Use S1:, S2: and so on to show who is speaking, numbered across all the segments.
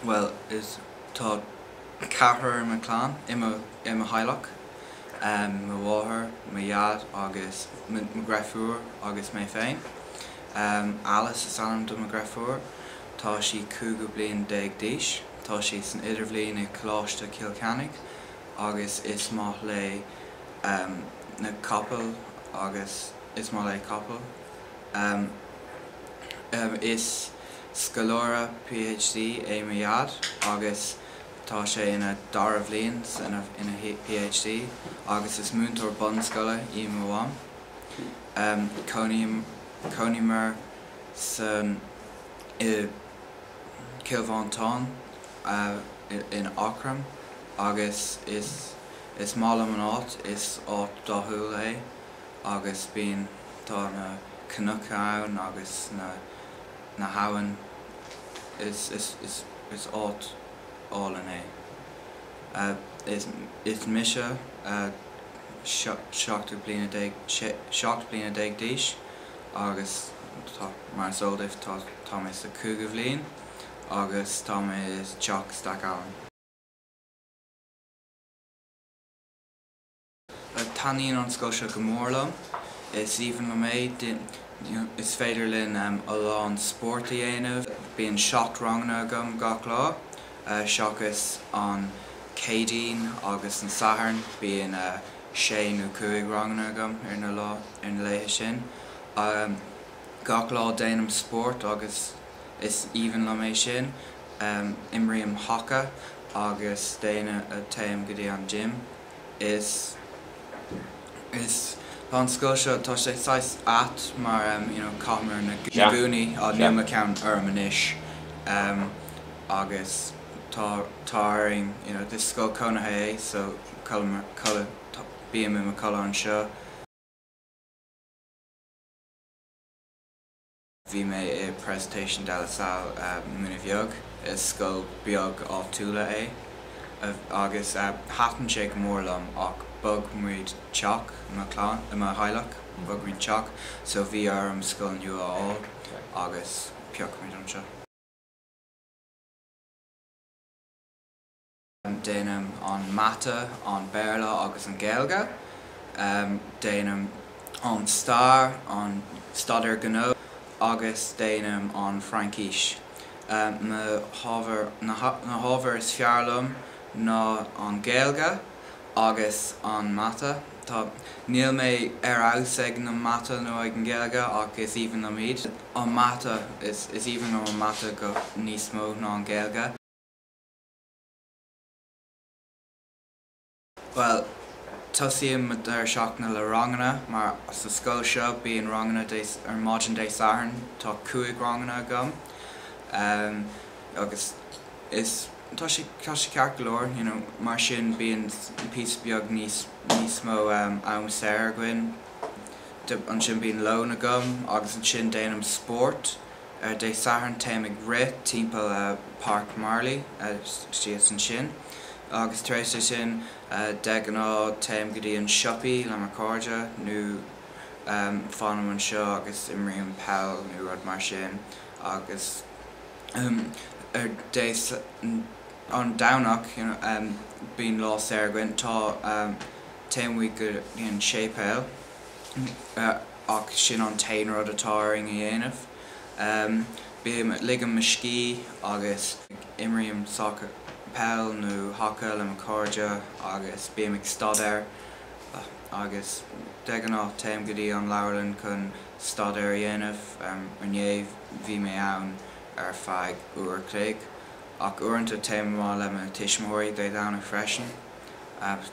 S1: Well, is tá cethar my clan ima highlock, my wather, my yard, agus my grafúr, agus my féin. Alice is anam do my grafúr, tá sí 2 bliain 10 díos, tá sí san idirbhliain I cleachtadh Kilkennig, agus is má le na couple, agus is má le couple. Is scalóra PhD my yard, agus tá sé ina 10 bliain ina PhD, agus is múntóir bunscoile I my bhaim. Conimar san Kilvantán in Auckram, agus is málam an áit is áit dothúil é, agus bíon tá na Canuck ann agus na hawan is áit álan é. Is mise seacht bliain 10 díos, agus mar soldih tá mé sa 2 bliain, agus tá mé is teach stac ann. Taíonn an scoilse go mór liom, is even le mé is féidir linn an sport I dhéanamh, bíonn seacht rangna agam gach lá, seachas an céidín agus an sathairn bíonn 6 nó 5 rangna agam ar na léithe sin. Gach lá déanam sport agus is even le mé sin, imríam hoca agus déanamh a taim go dtí an gym. Is an scoilse tá sé 6 at mar camar na gúnaí á níoma ceann armanis, agus táing this scoil conathe é, so bíam I colour an seo. Bhí mé I presentation de la salle muna bheag, is scoil beag á túla é, agus hatan sé go mór liom ach bug muid teach ima highlock, bug muid teach, so bhí arm scoil nua á agus peach muid an seo. Déanam an mata, an béil agus an Gaeilge, déanam an star, an stadar gnó, agus déanam an Frankíis. Na hábhar is fearlumm ná an Gaeilge agus an mata. Tá níl mé aus ag na mata nó ag an Gaeilge ach is even am iad. An mata is even an mata go níos mó ná an Gaeilge. Well, tosíam ar seachna le rangana, mar sa scoil seo bíon rangana ar maidin dé sathairn, tá 5 rangana agam, agus tá sé ceart go leor, mar sin bíon pís beag níos mó am saoir gin, an sin bíon lón agam, agus an sin déanam sport, dé sathairn taim ag rit timpeall Park Marley, stíos an sin. Agus tréis sin deagan taim go dtí an siopaí le mar cóide nó fánam an seo agus imríon peall nó rud mar sin, agus an domhnach bíon lá saoirghain tá taimhaí go dtíon séipéil ach sin an tain rud atá ring I dhéanamh. Bíam ligam cí agus imríon soccer peall nó hoca le mar cóide agus bíam ag stadar, agus deagan taim go dtí an leabharlann chun stadar dhéanamh, arnéamh bhí mé ann ar feadh uair cléig, ach uaireanta taim má le me tiismóirí dé dana freisin,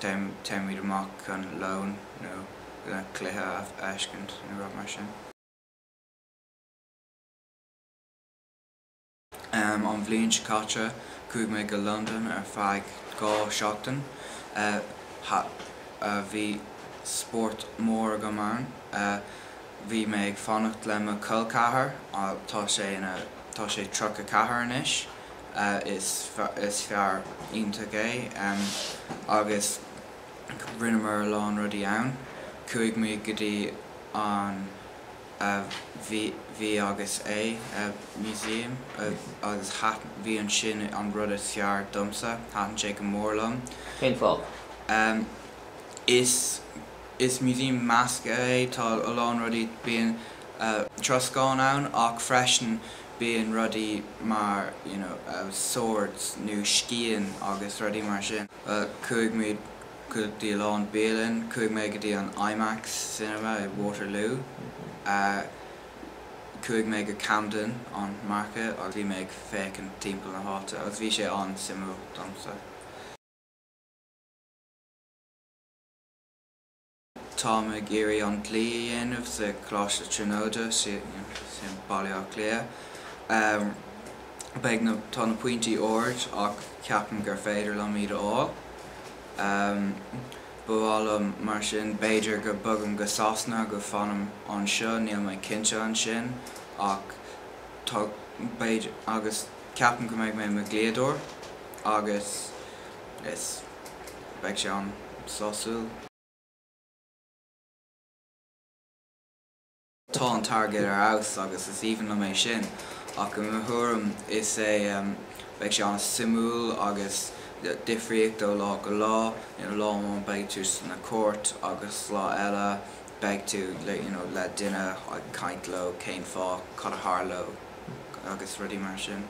S1: taim muid amach chun lón nó le cluiche eiscint nó rud mar sin. An bhliain caite chuaigh mé go London ar feadh 2 seachtain, bhí sport mór agam ann, bhí mé ag fanacht le mo colcathair, tá sé trucha cathair inis, is fear ionta é, agus rinne mar lán rudí ann, chuaigh mé go dtí an bhí agus é museum agus bhí an sin an rud a fear domsa hatan sé go mórlam.
S2: Cén fáil?
S1: Is museum measca é tá oláin rudaí bíon troscáin ann ach freisin bíon rudaí mar swords nó scían agus rudaí mar sin. Cúig méid go dtí oláin béilin, cúig méid go dtí an IMAX cinema i Waterloo. Cúig méid go Camden an Market agus bhí méid féic an timpeall na háta agus bhí sé an simú domsa. Tá me Garry an glí dhéanamh sa chláiste trónóide sin bailíoch lia. Beidh tá na pointí ord ach ceapan gur féidir le míad á. Bhuailm mar sin b'fhéidir go bogam go sasna go fanam an seo níl mé cinse an sin ach tá b'fhéidir agus ceapan go mbeidh mé gléadúir agus is beidh sé an sásúil. Tá an target ar aus agus is even le mé sin ach go mthúram is beidh sé an simúil agus difriíocht ó lá go lá, lá má beidh tú na cuairt agus lá eile beidh tú le duine ag caint le céim fá cad a thar le agus rudaí mar sin.